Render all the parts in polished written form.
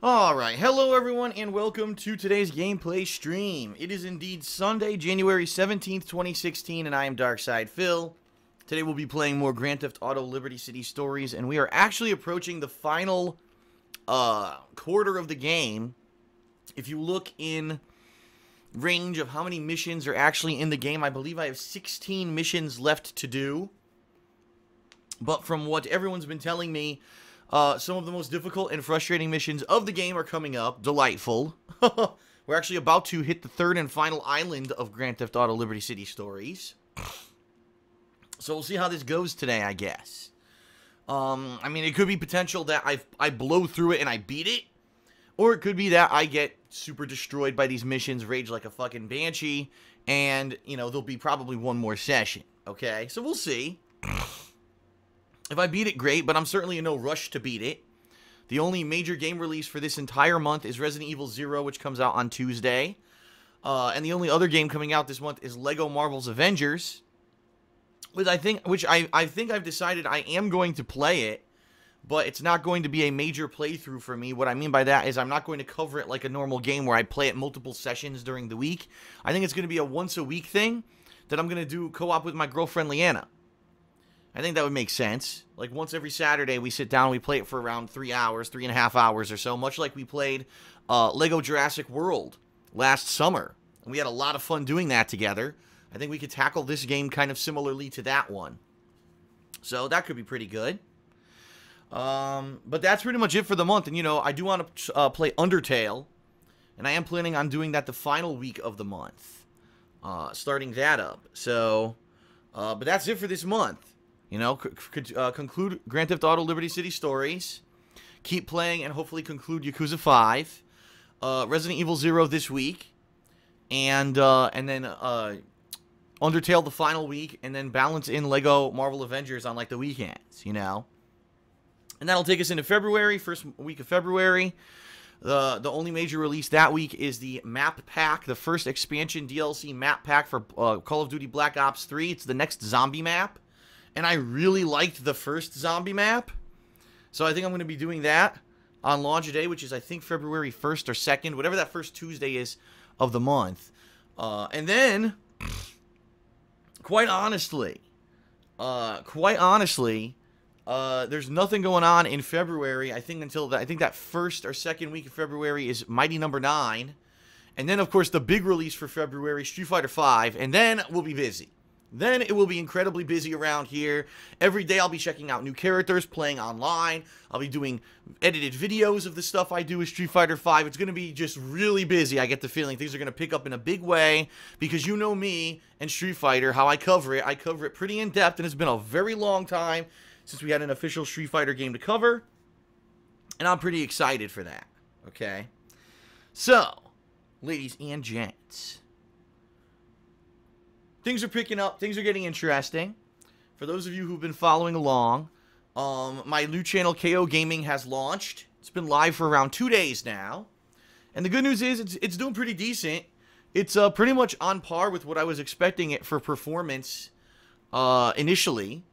Alright, hello everyone and welcome to today's gameplay stream. It is indeed Sunday, January 17th, 2016, and I am Darkside Phil. Today we'll be playing more Grand Theft Auto Liberty City Stories, and we are actually approaching the final quarter of the game. If you look in range of how many missions are actually in the game, I believe I have 16 missions left to do. But from what everyone's been telling me, some of the most difficult and frustrating missions of the game are coming up. Delightful. We're actually about to hit the third and final island of Grand Theft Auto Liberty City Stories. So we'll see how this goes today, I guess. I mean, it could be potential that I blow through it and I beat it. Or it could be that I get super destroyed by these missions, rage like a fucking banshee, and, you know, there'll be probably one more session. Okay? So we'll see. If I beat it, great, but I'm certainly in no rush to beat it. The only major game release for this entire month is Resident Evil 0, which comes out on Tuesday. And the only other game coming out this month is Lego Marvel's Avengers, which I think I've decided I am going to play it, but it's not going to be a major playthrough for me. What I mean by that is I'm not going to cover it like a normal game where I play it multiple sessions during the week. I think it's going to be a once-a-week thing that I'm going to do co-op with my girlfriend, Leanna. I think that would make sense. Like, once every Saturday, we sit down, we play it for around 3 hours, 3.5 hours or so, much like we played Lego Jurassic World last summer. And we had a lot of fun doing that together. I think we could tackle this game kind of similarly to that one. So, that could be pretty good. But that's pretty much it for the month. And, you know, I do want to play Undertale. And I am planning on doing that the final week of the month. Starting that up. So, but that's it for this month. You know, conclude Grand Theft Auto Liberty City Stories, keep playing, and hopefully conclude Yakuza 5, Resident Evil 0 this week, and then Undertale the final week, and then balance in Lego Marvel Avengers on, like, the weekends, you know? And that'll take us into February, first week of February. The only major release that week is the map pack, the first expansion DLC map pack for Call of Duty Black Ops 3. It's the next zombie map. And I really liked the first zombie map. So I think I'm going to be doing that on launch day, which is, I think, February 1st or 2nd, whatever that first Tuesday is of the month. And then, quite honestly, there's nothing going on in February, I think, until I think that first or second week of February is Mighty Number 9. And then, of course, the big release for February, Street Fighter 5, and then we'll be busy. Then it will be incredibly busy around here. Every day I'll be checking out new characters, playing online. I'll be doing edited videos of the stuff I do with Street Fighter 5. It's going to be just really busy. I get the feeling things are going to pick up in a big way because you know me and Street Fighter, how I cover it. I cover it pretty in-depth, and it's been a very long time since we had an official Street Fighter game to cover. And I'm pretty excited for that, okay? So, ladies and gents, things are picking up. Things are getting interesting. For those of you who've been following along, my new channel, KO Gaming, has launched. It's been live for around 2 days now. And the good news is it's doing pretty decent. It's pretty much on par with what I was expecting it for performance initially.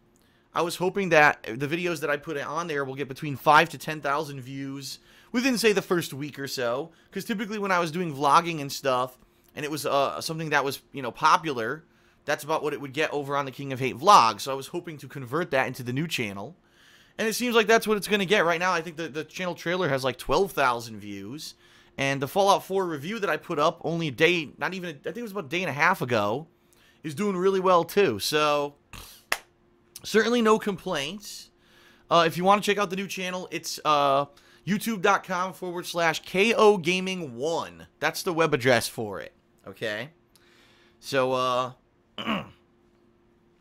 I was hoping that the videos that I put on there will get between 5,000 to 10,000 views within, say, the first week or so. Because typically when I was doing vlogging and stuff, and it was something that was, you know, popular, that's about what it would get over on the King of Hate vlog. So I was hoping to convert that into the new channel. And it seems like that's what it's going to get right now. I think the channel trailer has like 12,000 views. And the Fallout 4 review that I put up only a day, not even, I think it was about a day and a half ago, is doing really well too. So, certainly no complaints. If you want to check out the new channel, it's youtube.com/KO Gaming 1. That's the web address for it. Okay? So,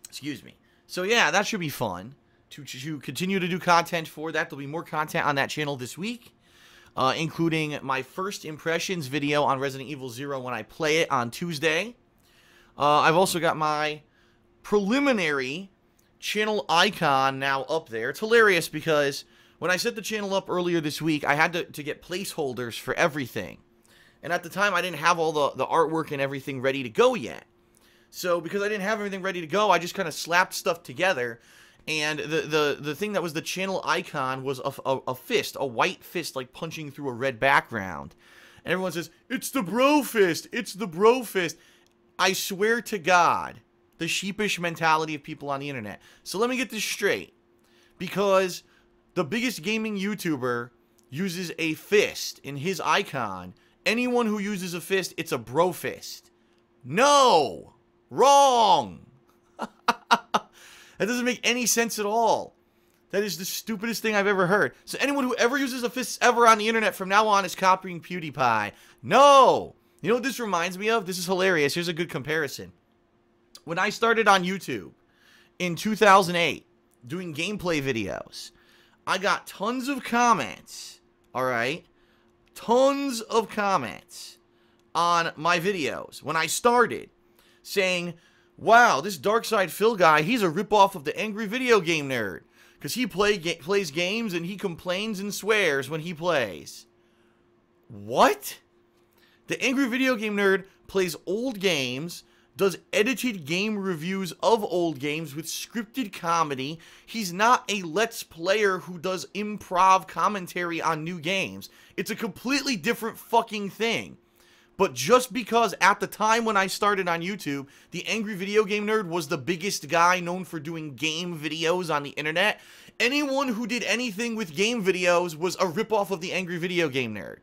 excuse me. So, yeah, that should be fun to continue to do content for that. There'll be more content on that channel this week, including my first impressions video on Resident Evil 0 when I play it on Tuesday. I've also got my preliminary channel icon now up there. It's hilarious because when I set the channel up earlier this week, I had to get placeholders for everything. And at the time, I didn't have all the artwork and everything ready to go yet. So, because I didn't have everything ready to go, I just kind of slapped stuff together. And the thing that was the channel icon was a fist, a white fist, like punching through a red background. And everyone says, it's the bro fist, it's the bro fist. I swear to God, the sheepish mentality of people on the internet. So let me get this straight. Because the biggest gaming YouTuber uses a fist in his icon, anyone who uses a fist, it's a bro fist. No! Wrong! That doesn't make any sense at all. That is the stupidest thing I've ever heard. So anyone who ever uses a fist ever on the internet from now on is copying PewDiePie. No! You know what this reminds me of? This is hilarious. Here's a good comparison. When I started on YouTube in 2008, doing gameplay videos, I got tons of comments, alright? Tons of comments on my videos when I started saying, wow, this Darkside Phil guy, he's a ripoff of the Angry Video Game Nerd. Because he plays games and he complains and swears when he plays. What? The Angry Video Game Nerd plays old games, does edited game reviews of old games with scripted comedy. He's not a Let's Player who does improv commentary on new games. It's a completely different fucking thing. But just because at the time when I started on YouTube, the Angry Video Game Nerd was the biggest guy known for doing game videos on the internet, anyone who did anything with game videos was a ripoff of the Angry Video Game Nerd.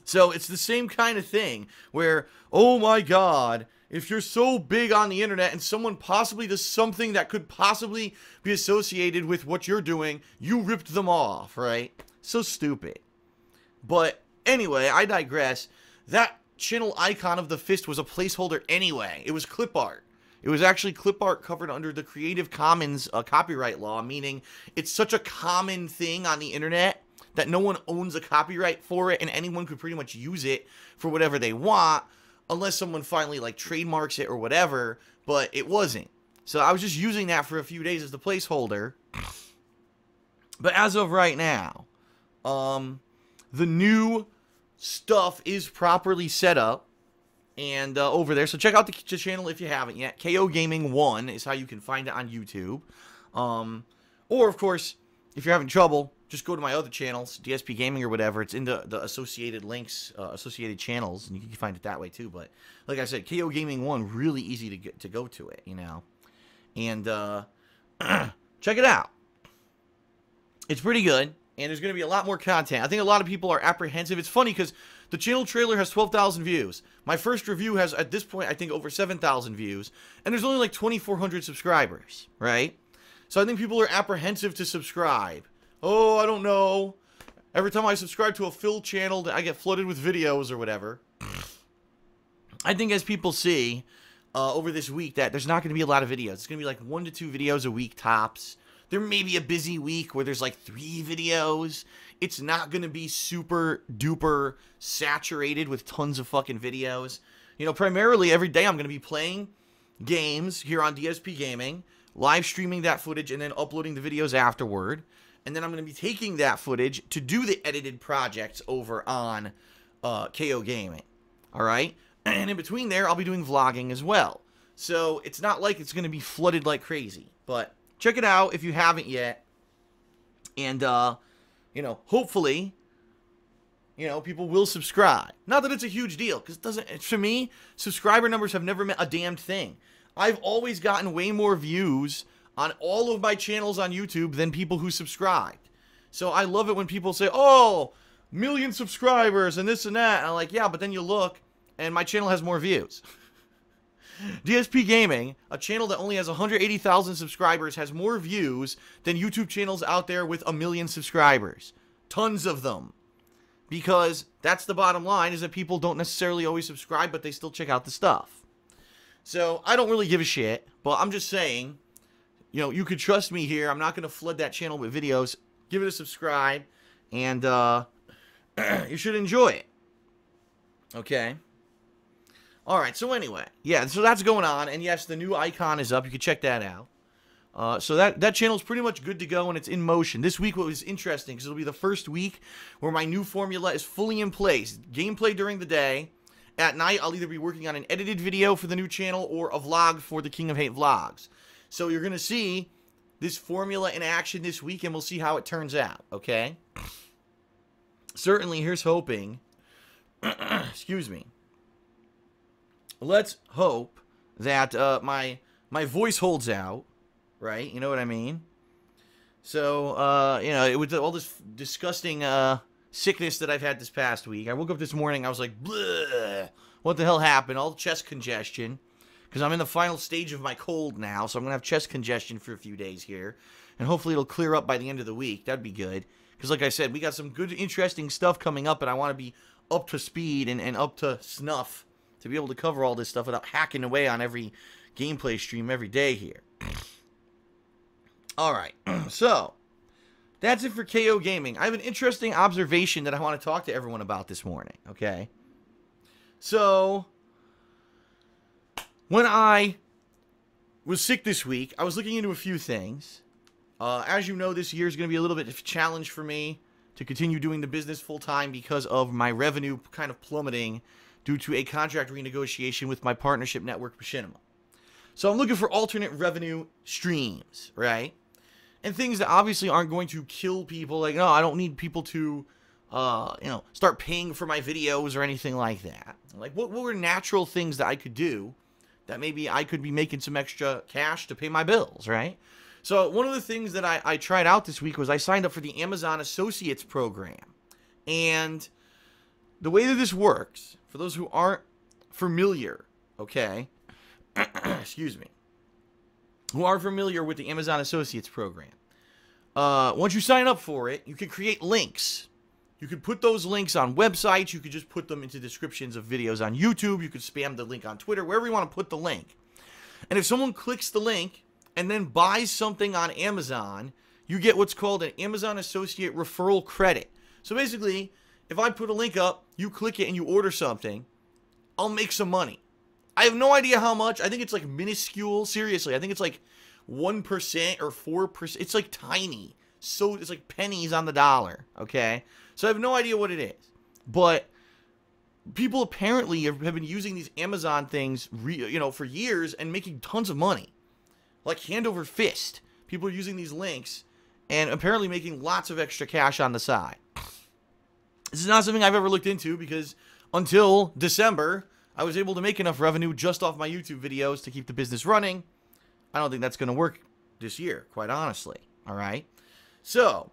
So it's the same kind of thing where, oh my God, if you're so big on the internet and someone possibly does something that could possibly be associated with what you're doing, you ripped them off, right? So stupid. But anyway, I digress. That channel icon of the fist was a placeholder anyway. It was clip art. It was actually clip art covered under the Creative Commons copyright law, meaning it's such a common thing on the internet that no one owns a copyright for it and anyone could pretty much use it for whatever they want unless someone finally like trademarks it or whatever, but it wasn't. So I was just using that for a few days as the placeholder. But as of right now, the new stuff is properly set up and over there. So check out the channel if you haven't yet. KO Gaming 1 is how you can find it on YouTube. Or, of course, if you're having trouble, just go to my other channels, DSPGaming or whatever. It's in the associated links, associated channels, and you can find it that way too. But like I said, KO Gaming 1, really easy to go to it, you know. And check it out. It's pretty good. And there's going to be a lot more content. I think a lot of people are apprehensive. It's funny because the channel trailer has 12,000 views. My first review has, at this point, I think over 7,000 views. And there's only like 2,400 subscribers, right? So I think people are apprehensive to subscribe. Oh, I don't know. Every time I subscribe to a Phil channel, I get flooded with videos or whatever. I think as people see over this week that there's not going to be a lot of videos. It's going to be like 1 to 2 videos a week tops. There may be a busy week where there's like 3 videos. It's not going to be super duper saturated with tons of fucking videos. You know, primarily every day I'm going to be playing games here on DSP Gaming, live streaming that footage, and then uploading the videos afterward. And then I'm going to be taking that footage to do the edited projects over on KO Gaming. Alright? And in between there, I'll be doing vlogging as well. So it's not like it's going to be flooded like crazy. But check it out if you haven't yet. And, you know, hopefully, you know, people will subscribe. Not that it's a huge deal, because it doesn't, for me, subscriber numbers have never meant a damned thing. I've always gotten way more views on all of my channels on YouTube than people who subscribed. So I love it when people say, oh, 1 million subscribers and this and that. And I'm like, yeah, but then you look, and my channel has more views. DSP Gaming, a channel that only has 180,000 subscribers, has more views than YouTube channels out there with 1 million subscribers. Tons of them. Because that's the bottom line, is that people don't necessarily always subscribe, but they still check out the stuff. So, I don't really give a shit, but I'm just saying, you know, you could trust me here. I'm not going to flood that channel with videos. Give it a subscribe, and you should enjoy it. Okay? Alright, so anyway, yeah, so that's going on, and yes, the new icon is up. You can check that out. So that channel's pretty much good to go, and it's in motion. This week, what was interesting, because it'll be the first week where my new formula is fully in place. Gameplay during the day. At night, I'll either be working on an edited video for the new channel or a vlog for the King of Hate Vlogs. So you're going to see this formula in action this week, and we'll see how it turns out, okay? Certainly, here's hoping. Excuse me. Let's hope that my voice holds out, right? You know what I mean? So, you know, with all this disgusting sickness that I've had this past week, I woke up this morning, I was like, bleh, what the hell happened? All chest congestion, because I'm in the final stage of my cold now, so I'm going to have chest congestion for a few days here, and hopefully it'll clear up by the end of the week. That'd be good, because like I said, we got some good, interesting stuff coming up, and I want to be up to speed and up to snuff to be able to cover all this stuff without hacking away on every gameplay stream every day here. Alright, so, that's it for KO Gaming. I have an interesting observation that I want to talk to everyone about this morning, okay? So, when I was sick this week, I was looking into a few things. As you know, this year is going to be a little bit of a challenge for me to continue doing the business full-time because of my revenue kind of plummeting due to a contract renegotiation with my partnership network, Machinima. So I'm looking for alternate revenue streams, right? And things that obviously aren't going to kill people. Like, no, I don't need people to, you know, start paying for my videos or anything like that. Like, what were natural things that I could do that maybe I could be making some extra cash to pay my bills, right? So one of the things that I tried out this week was I signed up for the Amazon Associates program. And the way that this works, for those who aren't familiar, okay, excuse me, who are familiar with the Amazon Associates program, once you sign up for it, you can create links. You could put those links on websites. You could just put them into descriptions of videos on YouTube. You could spam the link on Twitter, wherever you want to put the link. And if someone clicks the link and then buys something on Amazon, you get what's called an Amazon Associate Referral Credit. So basically, if I put a link up, you click it and you order something, I'll make some money. I have no idea how much. I think it's like minuscule. Seriously, I think it's like 1% or 4%. It's like tiny. So it's like pennies on the dollar, okay? So I have no idea what it is. But people apparently have been using these Amazon things, you know, for years and making tons of money. Like hand over fist. People are using these links and apparently making lots of extra cash on the side. This is not something I've ever looked into because until December, I was able to make enough revenue just off my YouTube videos to keep the business running. I don't think that's going to work this year, quite honestly. All right? So,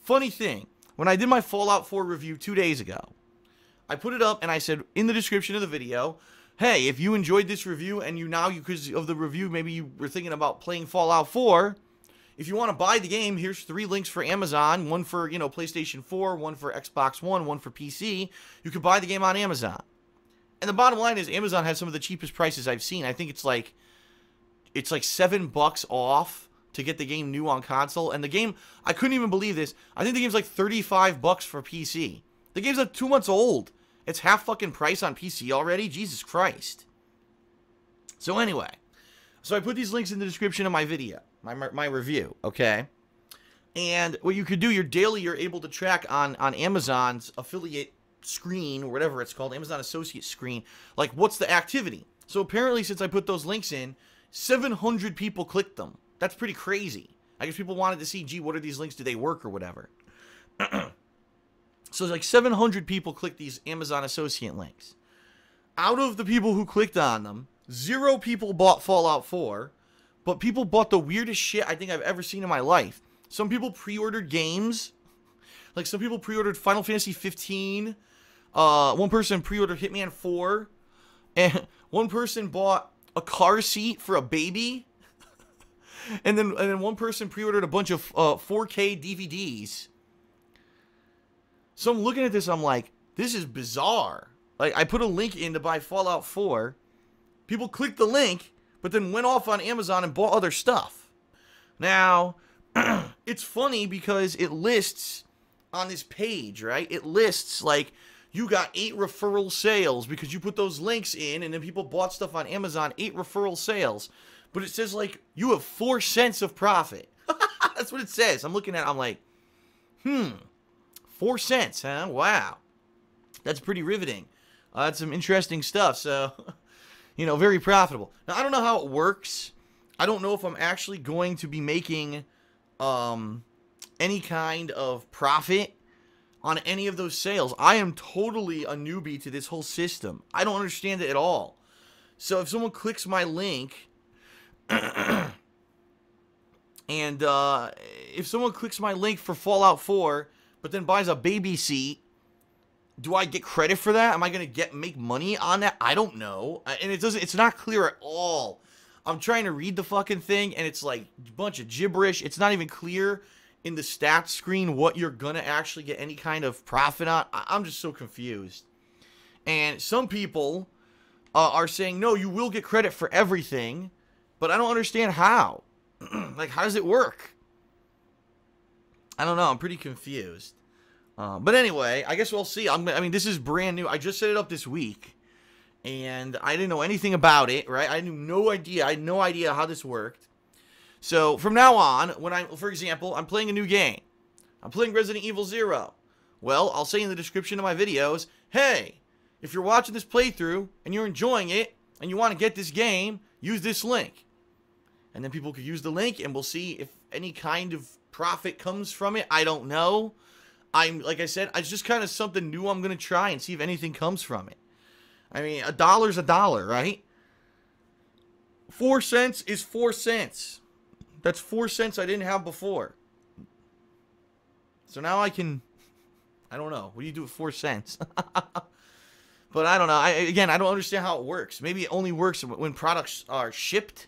funny thing. When I did my Fallout 4 review 2 days ago, I put it up and I said in the description of the video, hey, if you enjoyed this review and because of the review, maybe you were thinking about playing Fallout 4, if you want to buy the game, here's 3 links for Amazon. One for, you know, PlayStation 4, one for Xbox One, one for PC. You can buy the game on Amazon. And the bottom line is Amazon has some of the cheapest prices I've seen. I think it's like $7 off to get the game new on console. And the game, I couldn't even believe this. I think the game's like $35 for PC. The game's like 2 months old. It's half fucking price on PC already? Jesus Christ. So anyway, so I put these links in the description of my video, my review, okay? And what you could do, you're able to track on Amazon's affiliate screen, or whatever it's called, Amazon Associate screen, like what's the activity. So apparently since I put those links in, 700 people clicked them. That's pretty crazy. I guess people wanted to see, gee, what are these links? Do they work or whatever? So like 700 people clicked these Amazon Associate links. Out of the people who clicked on them, 0 people bought Fallout 4, but people bought the weirdest shit I think I've ever seen in my life. Some people pre-ordered games. Like some people pre-ordered Final Fantasy 15. One person pre-ordered Hitman 4. And one person bought a car seat for a baby. And then one person pre-ordered a bunch of 4K DVDs. So I'm looking at this, I'm like, this is bizarre. Like, I put a link in to buy Fallout 4. People clicked the link, but then went off on Amazon and bought other stuff. Now, it's funny because it lists on this page, right? It lists, like, you got 8 referral sales because you put those links in, and then people bought stuff on Amazon, 8 referral sales. But it says, like, you have 4 cents of profit. That's what it says. I'm looking at it, I'm like, 4 cents, huh? Wow. That's pretty riveting. That's some interesting stuff, so, you know, very profitable. Now, I don't know how it works. I don't know if I'm actually going to be making any kind of profit on any of those sales. I am totally a newbie to this whole system. I don't understand it at all. So if someone clicks my link, and if someone clicks my link for Fallout 4, but then buys a baby seat, do I get credit for that? Am I gonna make money on that? I don't know. And it's not clear at all. I'm trying to read the fucking thing, and it's like a bunch of gibberish. It's not even clear in the stats screen what you're gonna actually get any kind of profit on. I'm just so confused. And some people are saying, no, you will get credit for everything, but I don't understand how. Like, how does it work? I don't know. I'm pretty confused. But anyway, I guess we'll see. I mean, this is brand new. I just set it up this week, and I didn't know anything about it, right? I knew no idea. I had no idea how this worked. So from now on, for example, I'm playing a new game. I'm playing Resident Evil 0. Well, I'll say in the description of my videos, hey, if you're watching this playthrough and you're enjoying it and you want to get this game, use this link. And then people could use the link, and we'll see if any kind of profit comes from it. I don't know. Like I said, it's just kind of something new I'm going to try and see if anything comes from it. I mean, $1's $1, right? 4 cents is 4 cents. That's 4 cents I didn't have before. So now I don't know. What do you do with 4 cents? But I don't know. Again, I don't understand how it works. Maybe it only works when products are shipped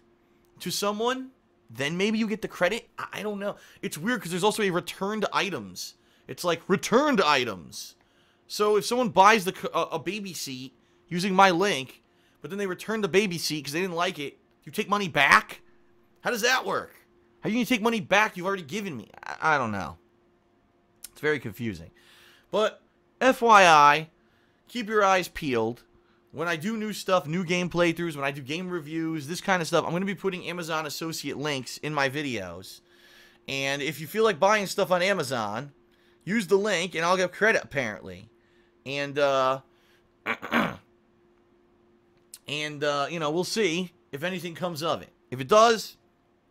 to someone. Then maybe you get the credit. I don't know. It's weird because there's also a returned items. It's like returned items. So if someone buys a baby seat using my link, but then they return the baby seat because they didn't like it, you take money back? How does that work? How are you going to take money back you've already given me? I don't know. It's very confusing. But FYI, keep your eyes peeled. When I do new stuff, new game playthroughs, when I do game reviews, this kind of stuff, I'm going to be putting Amazon associate links in my videos. And if you feel like buying stuff on Amazon, use the link and I'll get credit apparently. And, you know, we'll see if anything comes of it. If it does,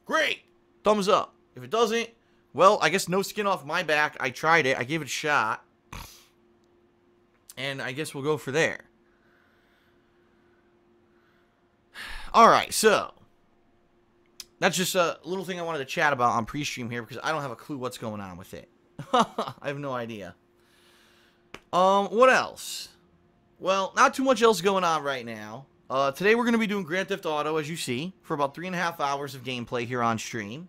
great. Thumbs up. If it doesn't, well, I guess no skin off my back. I tried it. I gave it a shot. And I guess we'll go for there. Alright, so that's just a little thing I wanted to chat about on pre-stream here because I don't have a clue what's going on with it. I have no idea. What else? Well, not too much else going on right now. Today we're going to be doing Grand Theft Auto, as you see, for about 3.5 hours of gameplay here on stream.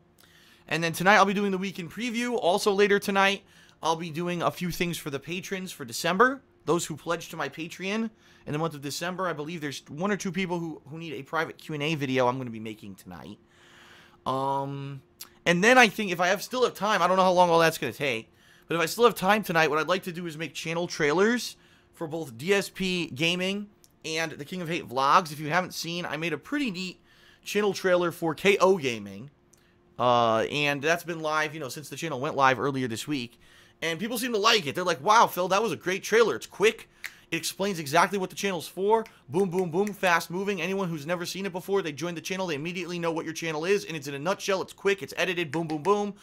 And then tonight I'll be doing the weekend preview. Also later tonight, I'll be doing a few things for the patrons for December. Those who pledge to my Patreon in the month of December. I believe there's 1 or 2 people who need a private Q&A video I'm going to be making tonight. And then I think if I still have time, I don't know how long all that's going to take, but if I still have time tonight, what I'd like to do is make channel trailers for both DSPGaming and the King of Hate vlogs. If you haven't seen, I made a pretty neat channel trailer for KO Gaming. And that's been live, you know, since the channel went live earlier this week. And people seem to like it. They're like, wow, Phil, that was a great trailer. It's quick. It explains exactly what the channel's for. Boom, boom, boom, fast moving. Anyone who's never seen it before, they join the channel, they immediately know what your channel is, and it's in a nutshell. It's quick, it's edited, boom, boom, boom.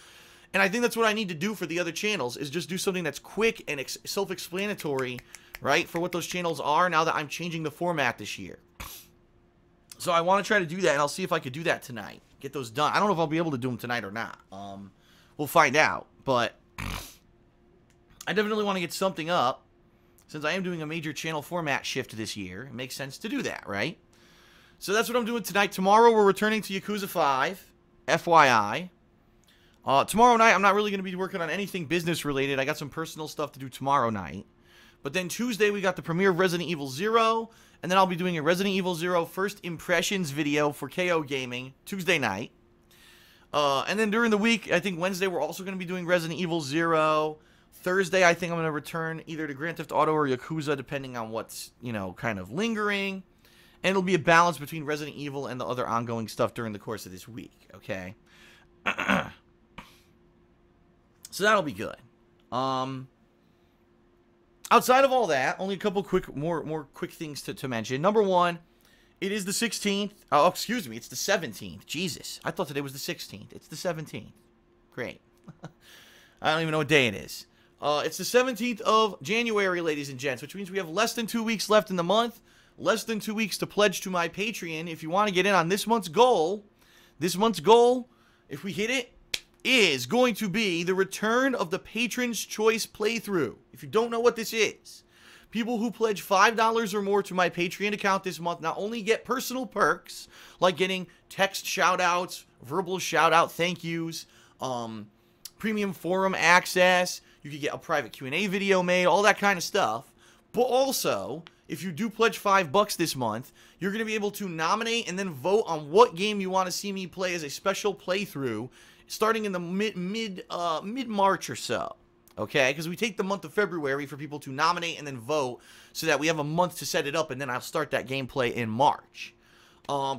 And I think that's what I need to do for the other channels, is just do something that's quick and self-explanatory, right, for what those channels are now that I'm changing the format this year. So I want to try to do that, and I'll see if I could do that tonight. Get those done. I don't know if I'll be able to do them tonight or not. We'll find out, but I definitely want to get something up. Since I am doing a major channel format shift this year, it makes sense to do that, right? So that's what I'm doing tonight. Tomorrow, we're returning to Yakuza 5, FYI. Tomorrow night, I'm not really going to be working on anything business-related. I got some personal stuff to do tomorrow night. But then Tuesday, we got the premiere of Resident Evil 0, and then I'll be doing a Resident Evil 0 First Impressions video for KO Gaming Tuesday night. And then during the week, I think Wednesday, we're also going to be doing Resident Evil 0. Thursday, I think I'm going to return either to Grand Theft Auto or Yakuza, depending on what's, you know, kind of lingering. And it'll be a balance between Resident Evil and the other ongoing stuff during the course of this week, okay? So that'll be good. Outside of all that, only a couple more quick things to mention. Number one It is the 16th. Oh, excuse me. It's the 17th. Jesus. I thought today was the 16th. It's the 17th. Great. I don't even know what day it is. It's the 17th of January, ladies and gents, which means we have less than 2 weeks left in the month. Less than 2 weeks to pledge to my Patreon. If you want to get in on this month's goal, if we hit it, is going to be the return of the Patron's Choice playthrough. If you don't know what this is, people who pledge $5 or more to my Patreon account this month not only get personal perks, like getting text shout-outs, verbal shout-out thank yous, premium forum access, you can get a private Q&A video made, all that kind of stuff, but also, if you do pledge $5 this month, you're going to be able to nominate and then vote on what game you want to see me play as a special playthrough, starting in the mid-March or so. Okay, because we take the month of February for people to nominate and then vote so that we have a month to set it up, and then I'll start that gameplay in March.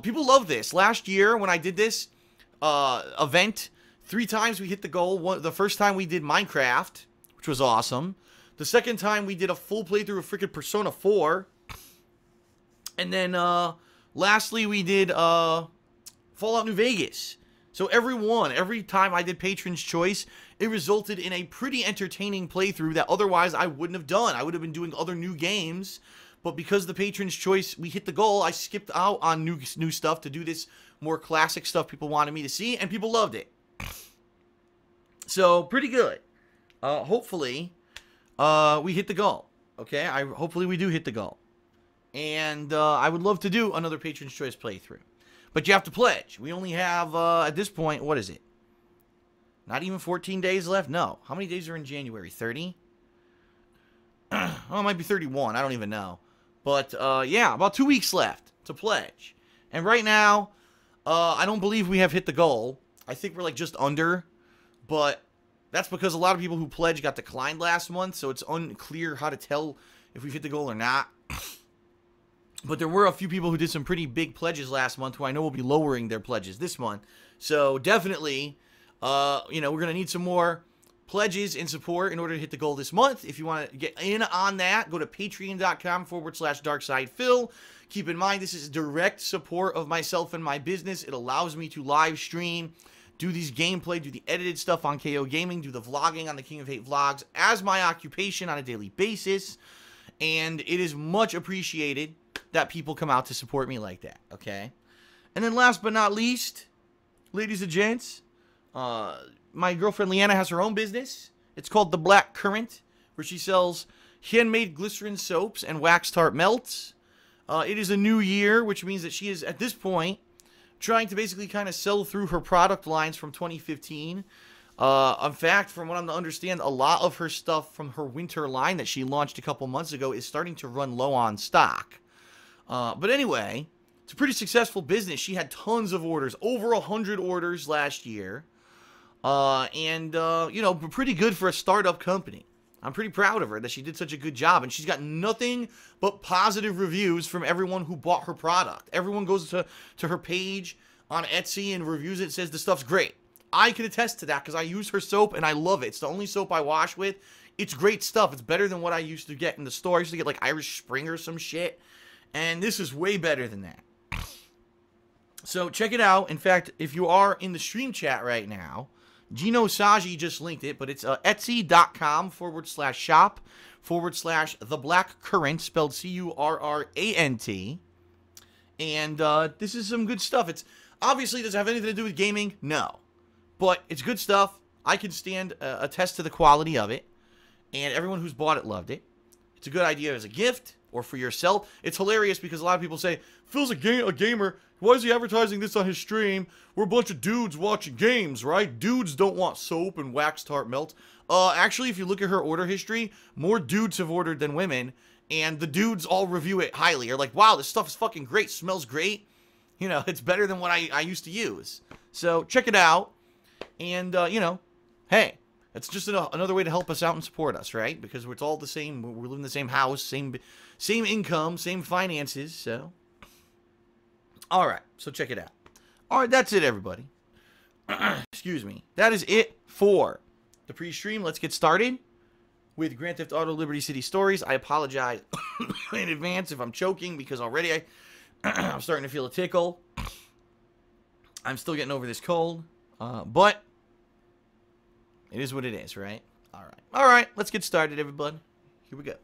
People love this. Last year when I did this event, 3 times we hit the goal. The first time we did Minecraft, which was awesome. The second time we did a full playthrough of freaking Persona 4. And then lastly we did Fallout New Vegas. So every time I did Patron's Choice, it resulted in a pretty entertaining playthrough that otherwise I wouldn't have done. I would have been doing other new games, but because the Patron's Choice, we hit the goal, I skipped out on new stuff to do this more classic stuff people wanted me to see, and people loved it. So, pretty good. Hopefully, we hit the goal. Okay? Hopefully we do hit the goal. And I would love to do another Patron's Choice playthrough. But you have to pledge. We only have, at this point, what is it? Not even 14 days left? No. How many days are in January? 30? Oh, it might be 31. I don't even know. But, yeah, about 2 weeks left to pledge. And right now, I don't believe we have hit the goal. I think we're, like, just under. But that's because a lot of people who pledged got declined last month, so it's unclear how to tell if we've hit the goal or not. But there were a few people who did some pretty big pledges last month who I know will be lowering their pledges this month. So definitely, you know, we're going to need some more pledges and support in order to hit the goal this month. If you want to get in on that, go to patreon.com/darksidephil. Keep in mind, this is direct support of myself and my business. It allows me to live stream, do these gameplay, do the edited stuff on KO Gaming, do the vlogging on the King of Hate vlogs as my occupation on a daily basis. And it is much appreciated that people come out to support me like that, okay? And then last but not least, ladies and gents, my girlfriend Leanna has her own business. It's called The Black Current, where she sells handmade glycerin soaps and wax tart melts. It is a new year, which means that she is, at this point, trying to basically kind of sell through her product lines from 2015. In fact, from what I'm to understand, a lot of her stuff from her winter line that she launched a couple months ago is starting to run low on stock. But anyway, it's a pretty successful business. She had tons of orders, over 100 orders last year. You know, pretty good for a startup company. I'm pretty proud of her that she did such a good job. And she's got nothing but positive reviews from everyone who bought her product. Everyone goes to her page on Etsy and reviews it and says the stuff's great. I can attest to that because I use her soap and I love it. It's the only soap I wash with. It's great stuff. It's better than what I used to get in the store. I used to get like Irish Spring or some shit. And this is way better than that. So check it out. In fact, if you are in the stream chat right now, Gino Saji just linked it, but it's etsy.com/shop/The Black Current, spelled C-U-R-R-A-N-T. And this is some good stuff. It's obviously, does it have anything to do with gaming? No. But it's good stuff. I can attest to the quality of it. And everyone who's bought it loved it. It's a good idea as a gift or for yourself. It's hilarious because a lot of people say, Phil's a gamer. Why is he advertising this on his stream? We're a bunch of dudes watching games, right? Dudes don't want soap and wax tart melt. Actually, if you look at her order history, more dudes have ordered than women. And the dudes all review it highly. They're like, wow, this stuff is fucking great. Smells great. You know, it's better than what I used to use. So check it out. And, you know, hey, it's just another way to help us out and support us, right? Because it's all the same. We live in the same house, same income, same finances. So, all right. So check it out. All right, that's it, everybody. Excuse me. That is it for the pre-stream. Let's get started with Grand Theft Auto Liberty City Stories. I apologize in advance if I'm choking because already I'm starting to feel a tickle. I'm still getting over this cold. But it is what it is, right? All right. All right, let's get started, everybody. Here we go.